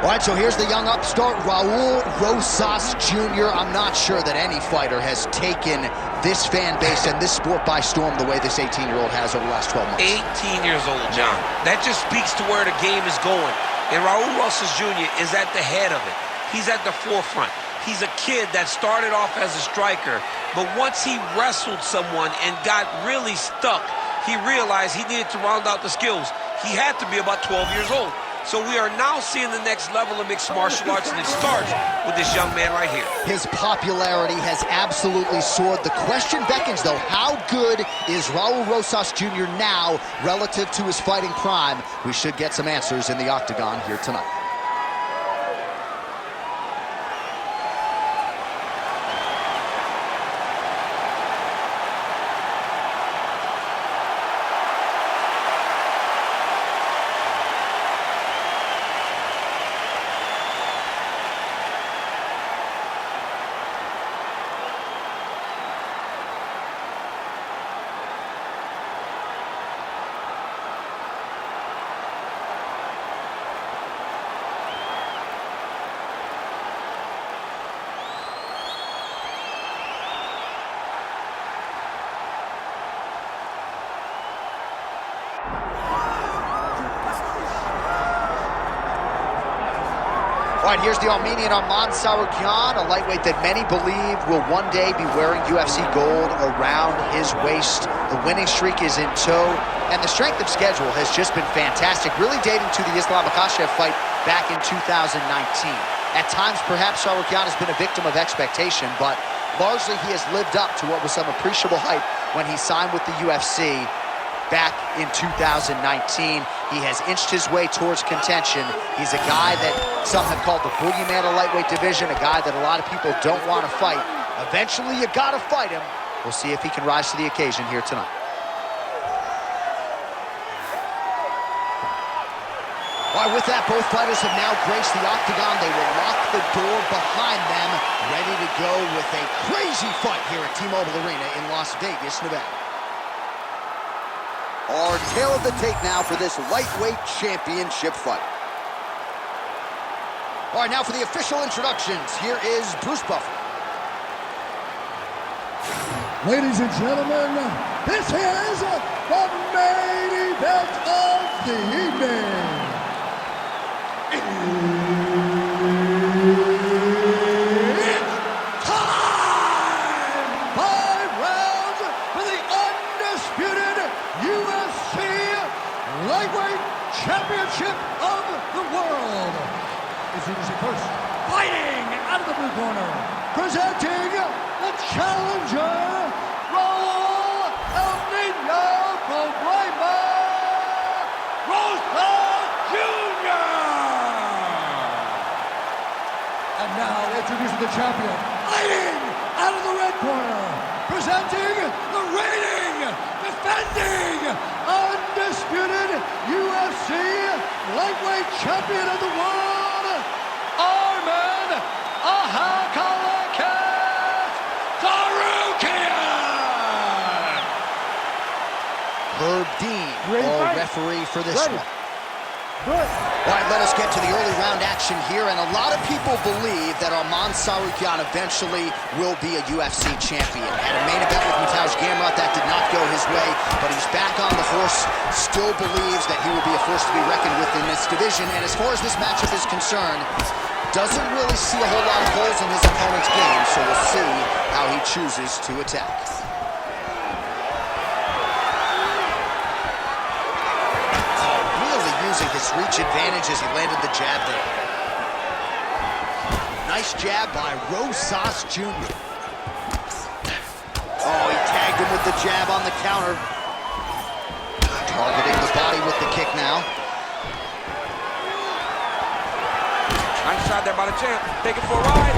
All right, so here's the young upstart, Raul Rosas Jr. I'm not sure that any fighter has taken this fan base and this sport by storm the way this 18-year-old has over the last 12 months. 18 years old, John. That just speaks to where the game is going. And Raul Rosas Jr. is at the head of it. He's at the forefront. He's a kid that started off as a striker, but once he wrestled someone and got really stuck, he realized he needed to round out the skills. He had to be about 12 years old. So we are now seeing the next level of mixed martial arts, and it starts with this young man right here. His popularity has absolutely soared. The question beckons, though, how good is Raul Rosas Jr. now relative to his fighting prime? We should get some answers in the octagon here tonight. All right, here's the Armenian Arman Tsarukyan, a lightweight that many believe will one day be wearing UFC gold around his waist. The winning streak is in tow, and the strength of schedule has just been fantastic, really dating to the Islam Makhachev fight back in 2019. At times, perhaps Tsarukyan has been a victim of expectation, but largely he has lived up to what was some appreciable hype when he signed with the UFC back in 2019. He has inched his way towards contention. He's a guy that some have called the boogeyman of lightweight division, a guy that a lot of people don't want to fight. Eventually, you gotta fight him. We'll see if he can rise to the occasion here tonight. All right, with that, both fighters have now graced the octagon. They will lock the door behind them, ready to go with a crazy fight here at T-Mobile Arena in Las Vegas, Nevada. Our tail of the tape now for this lightweight championship fight. All right, now for the official introductions. Here is Bruce Buffer. Ladies and gentlemen, this is the main event of the evening. It's time! 5 rounds for the undisputed UFC Lightweight Championship of the World. Introducing first, fighting out of the blue corner, presenting the challenger, Raul El Niño Problema Rosas Jr. And now introducing the champion, fighting out of the red corner, presenting the reigning, defending, undisputed UFC Lightweight Champion of the World, Arman Tsarukyan. Herb Dean, referee for this one. Good. All right, let us get to the early round action here, and a lot of people believe that Arman Tsarukyan eventually will be a UFC champion. Had a main event with Mateusz Gamrot, that did not go his way, but he's back on the horse, still believes that he will be a force to be reckoned with in this division, and as far as this matchup is concerned, doesn't really see a whole lot of holes in his opponent's game, so we'll see how he chooses to attack. Using his reach advantage as he landed the jab there. Nice jab by Rosas Jr. Oh, he tagged him with the jab on the counter. Targeting the body with the kick now. Nice shot there by the champ. Take it for a ride.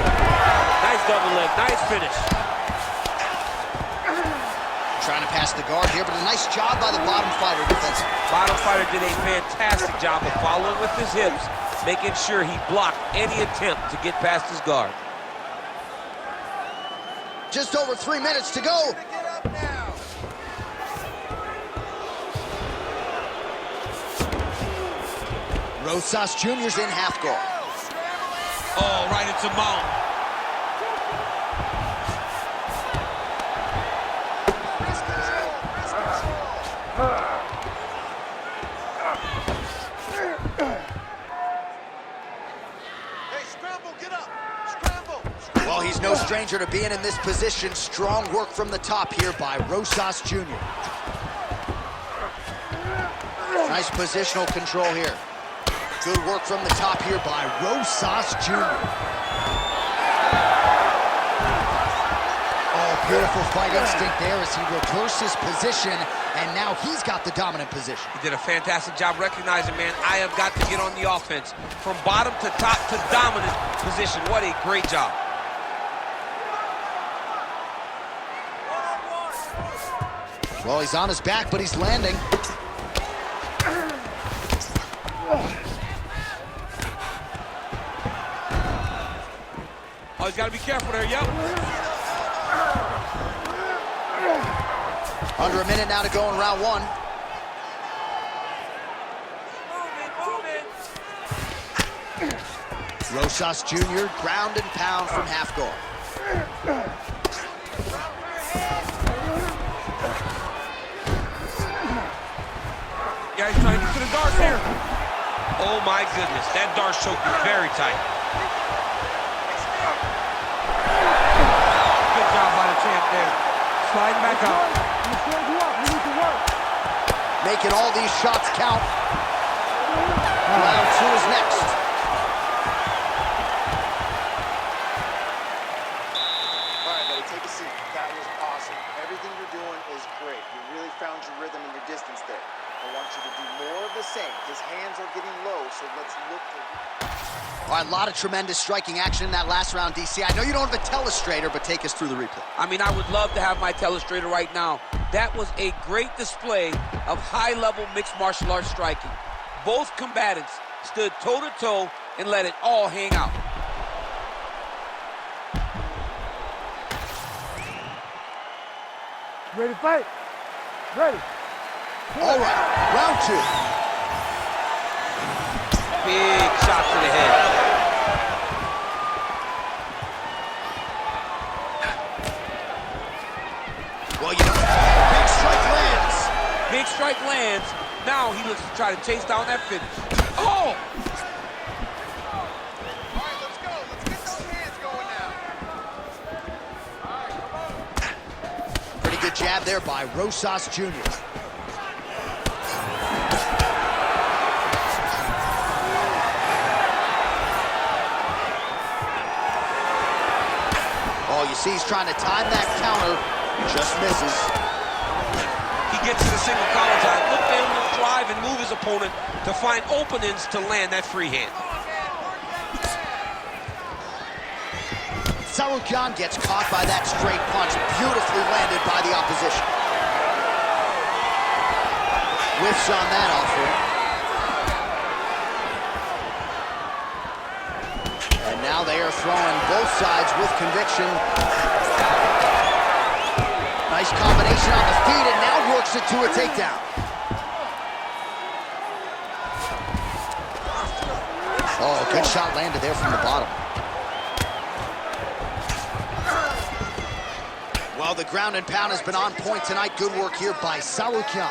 Nice double leg. Nice finish. Trying to pass the guard here, but a nice job by the bottom fighter defensively. Bottom fighter did a fantastic job of following with his hips, making sure he blocked any attempt to get past his guard. Just over 3 minutes to go. Rosas Jr.'s in half guard. Oh, right into mount. Well, he's no stranger to being in this position. Strong work from the top here by Rosas Jr. Nice positional control here. Good work from the top here by Rosas Jr. Oh, beautiful fight instinct there as he reverses position, and now he's got the dominant position. He did a fantastic job recognizing, man, I have got to get on the offense. From bottom to top to dominant position. What a great job. Well, he's on his back, but he's landing. Oh, he's got to be careful there, yep. Under a minute now to go in round one. Rosas Jr. ground and pound from half guard. Yeah, he's trying to get to the darts here. Oh my goodness, that dart choke is very tight. Good job by the champ there. Sliding back up. Making all these shots count. Round two is next. All right, buddy, take a seat. That was awesome. Everything you're doing is great. You really found your rhythm and your distance there. I want you to do more of the same. His hands are getting low, so let's look for... All right, a lot of tremendous striking action in that last round, DC. I know you don't have a telestrator, but take us through the replay. I mean, I would love to have my telestrator right now. That was a great display of high-level mixed martial arts striking. Both combatants stood toe-to-toe and let it all hang out. Ready to fight? Ready. All right, round two. Big shot to the head. Well, you know, big strike lands. Big strike lands. Now he looks to try to chase down that finish. Oh! All right, let's go. Let's get those hands going now. All right, come on. Pretty good jab there by Rosas Jr. Oh, you see he's trying to time that counter. Just misses. He gets to the single collar tie. Look for him to drive and move his opponent to find openings to land that free hand. Tsarukyan gets caught by that straight punch. Beautifully landed by the opposition. Whiffs on that offering. And now they are throwing both sides with conviction. Nice combination on the feet, and now works it to a takedown. Oh, good shot landed there from the bottom. Well, the ground and pound has been on point tonight. Good work here by Tsarukyan.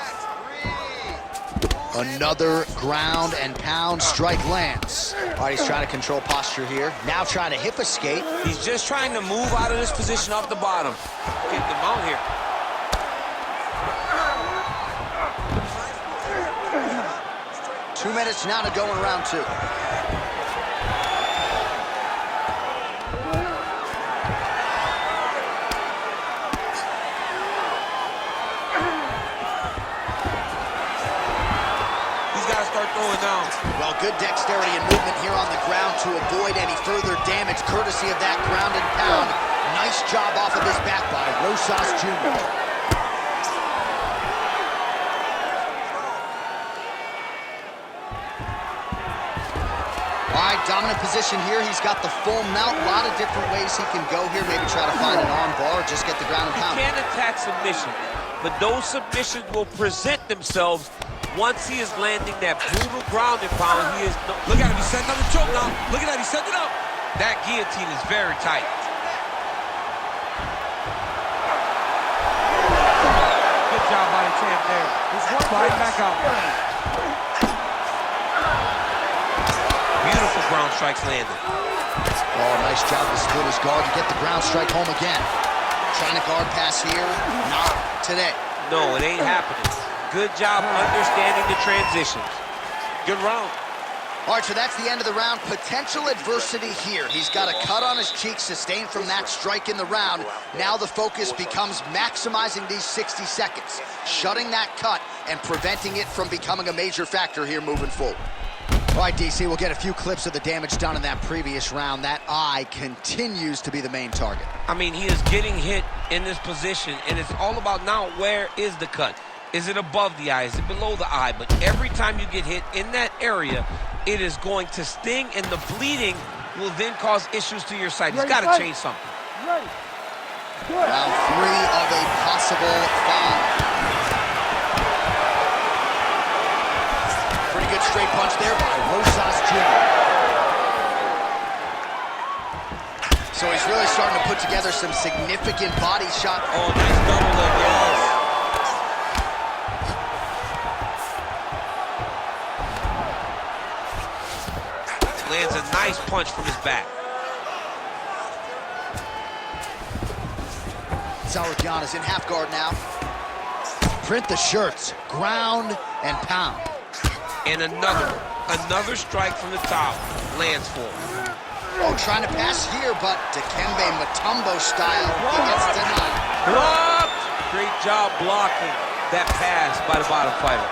Another ground and pound strike lands. All right, he's trying to control posture here. Now trying to hip escape. He's just trying to move out of this position off the bottom. Get the mount here. 2 minutes now to go in round two. Throwing down. Well, good dexterity and movement here on the ground to avoid any further damage, courtesy of that ground and pound. Nice job off of his back by Rosas Jr. All right, dominant position here. He's got the full mount. A lot of different ways he can go here. Maybe try to find an arm bar or just get the ground and pound. He can attack submission, but those submissions will present themselves once he is landing that brutal ground and pound. He is look at him, he's setting up the choke now. Look at that, he's setting it up. That guillotine is very tight. Good job by the champ there. He's sliding back out. Beautiful ground strikes landed. Oh, nice job to split his guard and get the ground strike home again. Trying to guard pass here, not today. No, it ain't happening. Good job understanding the transitions. Good round. All right, so that's the end of the round. Potential adversity here. He's got a cut on his cheek sustained from that strike in the round. Now the focus becomes maximizing these 60 seconds, shutting that cut and preventing it from becoming a major factor here moving forward. All right, DC, we'll get a few clips of the damage done in that previous round. That eye continues to be the main target. I mean, he is getting hit in this position, and it's all about now where is the cut? Is it above the eye? Is it below the eye? But every time you get hit in that area, it is going to sting, and the bleeding will then cause issues to your sight. He's got to change something. Ready. Round 3 of a possible 5. Pretty good straight punch there by Rosas Jr. So he's really starting to put together some significant body shot. Oh, nice double leg, yes. Lands a nice punch from his back. Tsarukyan is in half guard now. Print the shirts, ground and pound. And another strike from the top lands for him. Oh, trying to pass here, but Dikembe Mutombo style, he gets denied. Blocked! Great job blocking that pass by the bottom fighter.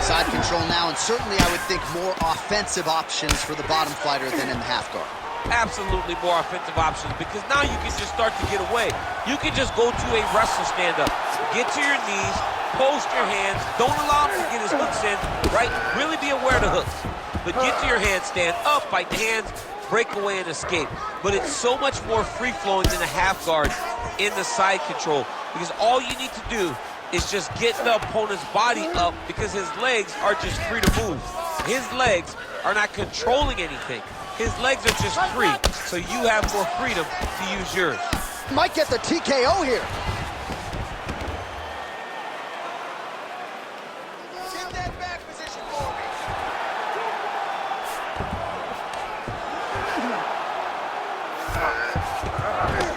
Side control now, and certainly I would think more offensive options for the bottom fighter than in the half guard. Absolutely more offensive options, because now you can just start to get away. You can just go to a wrestle stand-up. Get to your knees, post your hands, don't allow him to get his hooks in, right? Really be aware of the hooks. But get to your hands, stand up, bite the hands, break away and escape. But it's so much more free-flowing than a half guard in the side control, because all you need to do is just get the opponent's body up, because his legs are just free to move. His legs are not controlling anything. His legs are just free, so you have more freedom to use yours. Might get the TKO here. Get that back position for me.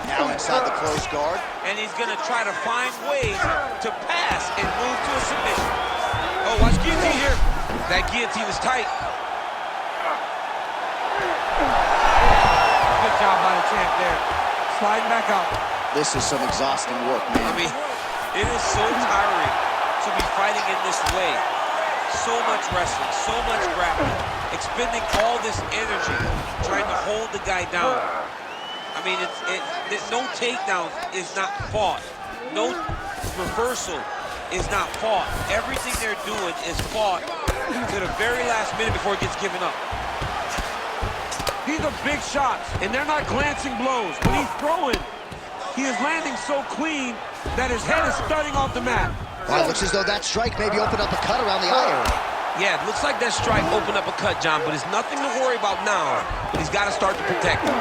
Now inside the closed guard. And he's gonna try to find ways to pass and move to a submission. Oh, watch guillotine here. That guillotine is tight. Good job by the champ there. Sliding back out. This is some exhausting work, man. I mean, it is so tiring to be fighting in this way. So much wrestling, so much grappling, expending all this energy, trying to hold the guy down. I mean, no takedown is not fought. No reversal is not fought. Everything they're doing is fought to the very last minute before it gets given up. These are big shots, and they're not glancing blows. When he's throwing, he is landing so clean that his head is starting off the mat. Well, it looks as though that strike maybe opened up a cut around the eye area. Yeah, it looks like that strike opened up a cut, John, but it's nothing to worry about now. But he's got to start to protect him.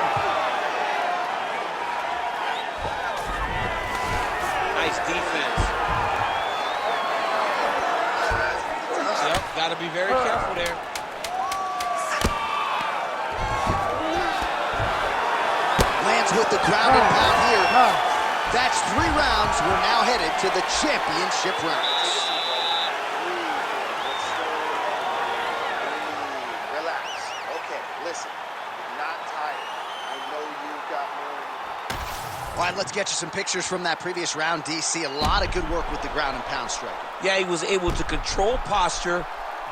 Nice defense. Yep, got to be very careful there. Lands with the ground and pound here. That's 3 rounds. We're now headed to the championship rounds. Relax. Okay, listen. You're not tired. I know you've got more. All right, let's get you some pictures from that previous round, DC. A lot of good work with the ground and pound strike. Yeah, he was able to control posture,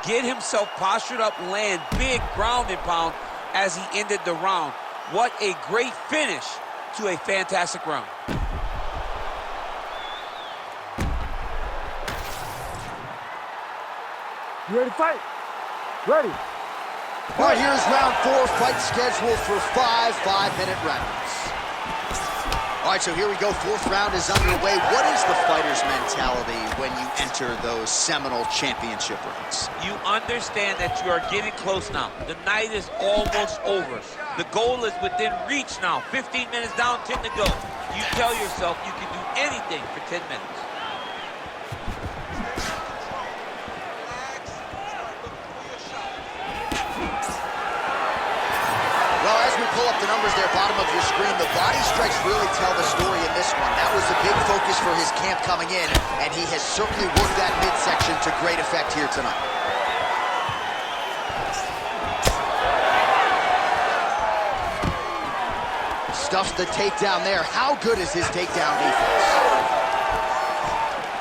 get himself postured up, land big ground and pound as he ended the round. What a great finish to a fantastic round. You ready to fight? Ready. All right, here's round 4, fight scheduled for 5 5-minute rounds. All All right, so here we go. Fourth round is underway. What is the fighter's mentality when you enter those seminal championship rounds? You understand that you are getting close now. The night is almost over. The goal is within reach now. 15 minutes down, 10 to go. You tell yourself you can do anything for 10 minutes. Well, as we pull up the numbers there, bottom of your screen, the body strikes really tell the story in this one. That was a big focus for his camp coming in, and he has certainly worked that midsection to great effect here tonight. Stuffs the takedown there. How good is his takedown defense?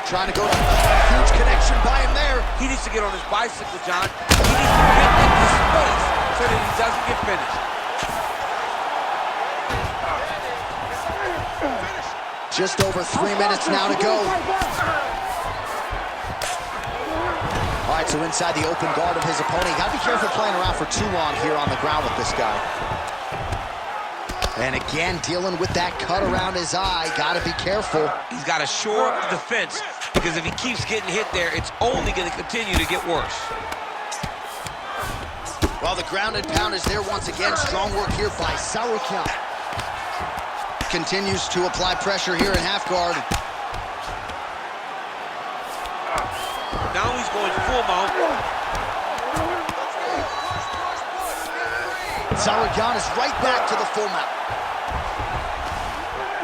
Trying to go to huge connection by him there. He needs to get on his bicycle, John. He needs to get into space so that he doesn't get finished. Just over 3 minutes now to go. All right, so inside the open guard of his opponent. Got to be careful playing around for too long here on the ground with this guy. And again, dealing with that cut around his eye. Got to be careful. He's got to shore up the defense, because if he keeps getting hit there, it's only going to continue to get worse. Well, the ground and pound is there once again. Strong work here by Tsarukyan. Continues to apply pressure here in half guard. Now he's going full mount. Tsarukyan is right back to the full mount.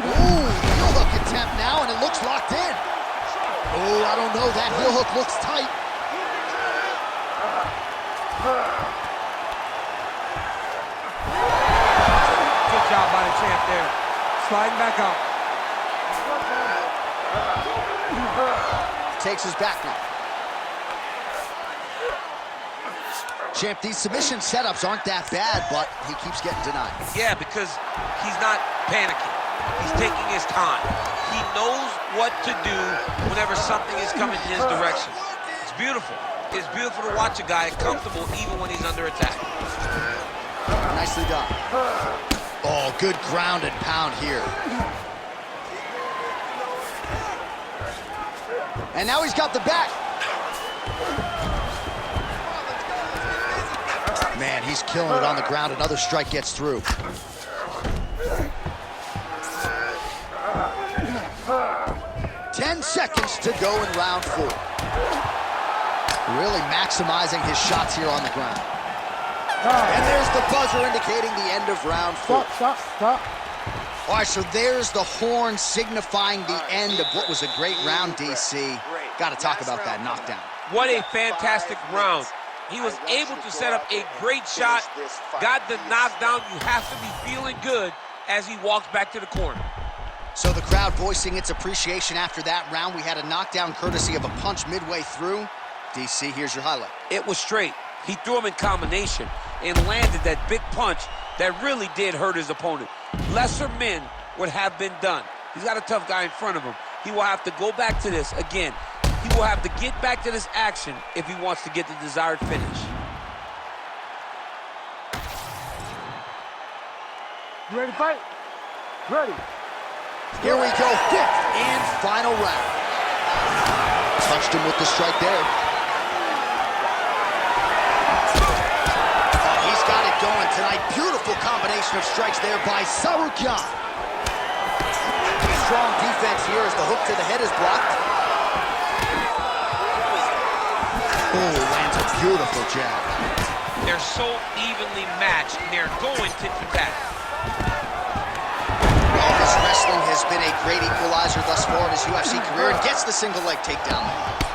Ooh, heel hook attempt now, and it looks locked in. Oh, I don't know. That heel hook looks tight. Good job by the champ there. Sliding back out. Takes his back now. Champ, these submission setups aren't that bad, but he keeps getting denied. Yeah, because he's not panicking. He's taking his time. He knows what to do whenever something is coming in his direction. It's beautiful. It's beautiful to watch a guy comfortable even when he's under attack. Nicely done. Oh, good ground and pound here. And now he's got the back. Man, he's killing it on the ground. Another strike gets through. Ten seconds to go in round 4. Really maximizing his shots here on the ground. And there's the buzzer indicating the end of round 4. Stop. All right, so there's the horn signifying the end of what was a great round, DC. Got to talk about that knockdown. What a fantastic round. He was able to set up a great shot, got the knockdown. You have to be feeling good as he walks back to the corner. So the crowd voicing its appreciation after that round. We had a knockdown courtesy of a punch midway through. DC, here's your highlight. It was straight. He threw him in combination and landed that big punch that really did hurt his opponent. Lesser men would have been done. He's got a tough guy in front of him. He will have to go back to this again. He will have to get back to this action if he wants to get the desired finish. You ready to fight? Ready. Here we go, 5th and final round. Touched him with the strike there. Oh, he's got it going tonight. Beautiful combination of strikes there by Tsarukyan. Strong defense here as the hook to the head is blocked. Oh, lands a beautiful jab. They're so evenly matched, and they're going tit for tat. Well, his wrestling has been a great equalizer thus far in his UFC career, and gets the single leg takedown.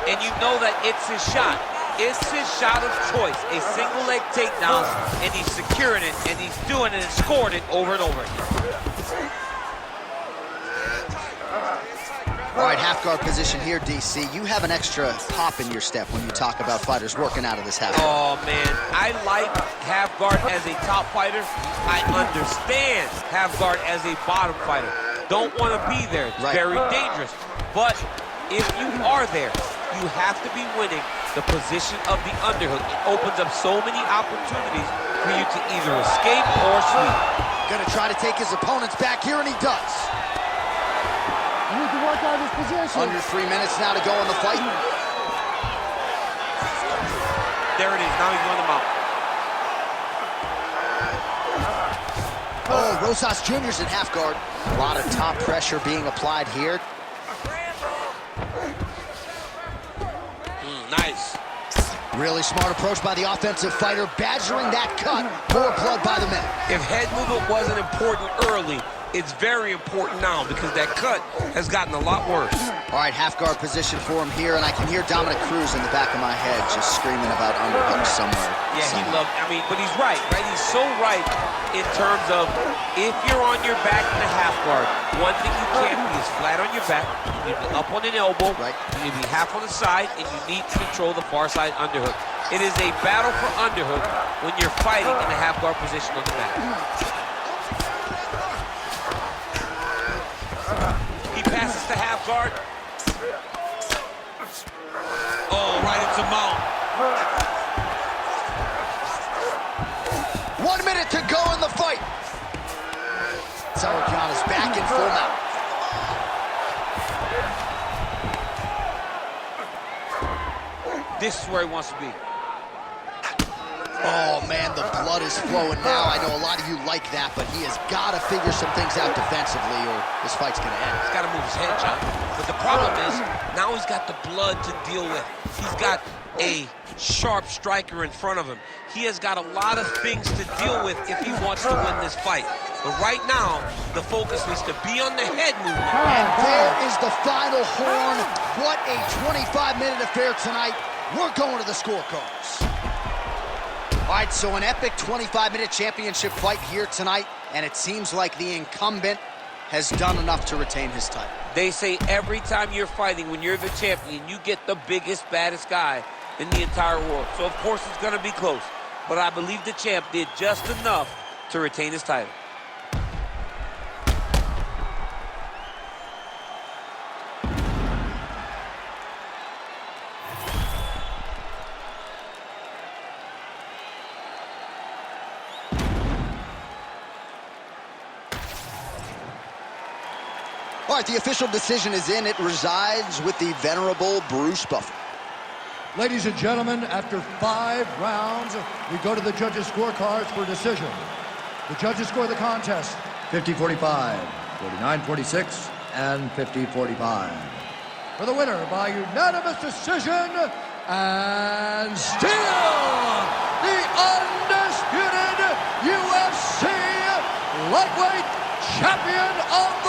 And you know that it's his shot. It's his shot of choice, a single leg takedown, and he's securing it, and he's doing it and scoring it over and over again. All right, half guard position here, DC. You have an extra pop in your step when you talk about fighters working out of this half guard. Oh, man, I like half guard as a top fighter. I understand half guard as a bottom fighter. Don't want to be there. It's very dangerous. But if you are there, you have to be winning the position of the underhook. It opens up so many opportunities for you to either escape or sweep. Gonna try to take his opponents back here, and he does. decision. Under 3 minutes now to go in the fight. There it is. Now he's on the mount. Oh, Rosas Jr.'s in half guard. A lot of top pressure being applied here. Nice. Really smart approach by the offensive fighter, badgering that cut. More blood by the minute. If head movement wasn't important early, it's very important now because that cut has gotten a lot worse. All right, half guard position for him here, and I can hear Dominic Cruz in the back of my head just screaming about underhooks somewhere. Yeah, he loved, but he's right? He's so right in terms of if you're on your back in the half guard, one thing you can't be is flat on your back. You need to be up on an elbow. Right. You need to be half on the side, and you need to control the far side underhook. It is a battle for underhook when you're fighting in the half guard position on the back. He passes to half guard. Oh, right into mount. 1 minute to go in the fight. Tsarukyan is back in full mount. This is where he wants to be. Oh, man, the blood is flowing now. I know a lot of you like that, but he has got to figure some things out defensively or this fight's going to end. He's got to move his head, John. But the problem is, now he's got the blood to deal with. He's got a sharp striker in front of him. He has got a lot of things to deal with if he wants to win this fight. But right now, the focus needs to be on the head movement. And there is the final horn. What a 25-minute affair tonight. We're going to the scorecards. All right, so an epic 25-minute championship fight here tonight, and it seems like the incumbent has done enough to retain his title. They say every time you're fighting, when you're the champion, you get the biggest, baddest guy in the entire world. So, of course, it's going to be close. But I believe the champ did just enough to retain his title. All right, the official decision is in. It resides with the venerable Bruce Buffer. Ladies and gentlemen, after 5 rounds, we go to the judges' scorecards for decision. The judges score the contest 50-45, 49-46, and 50-45. For the winner by unanimous decision, and still the undisputed UFC lightweight champion of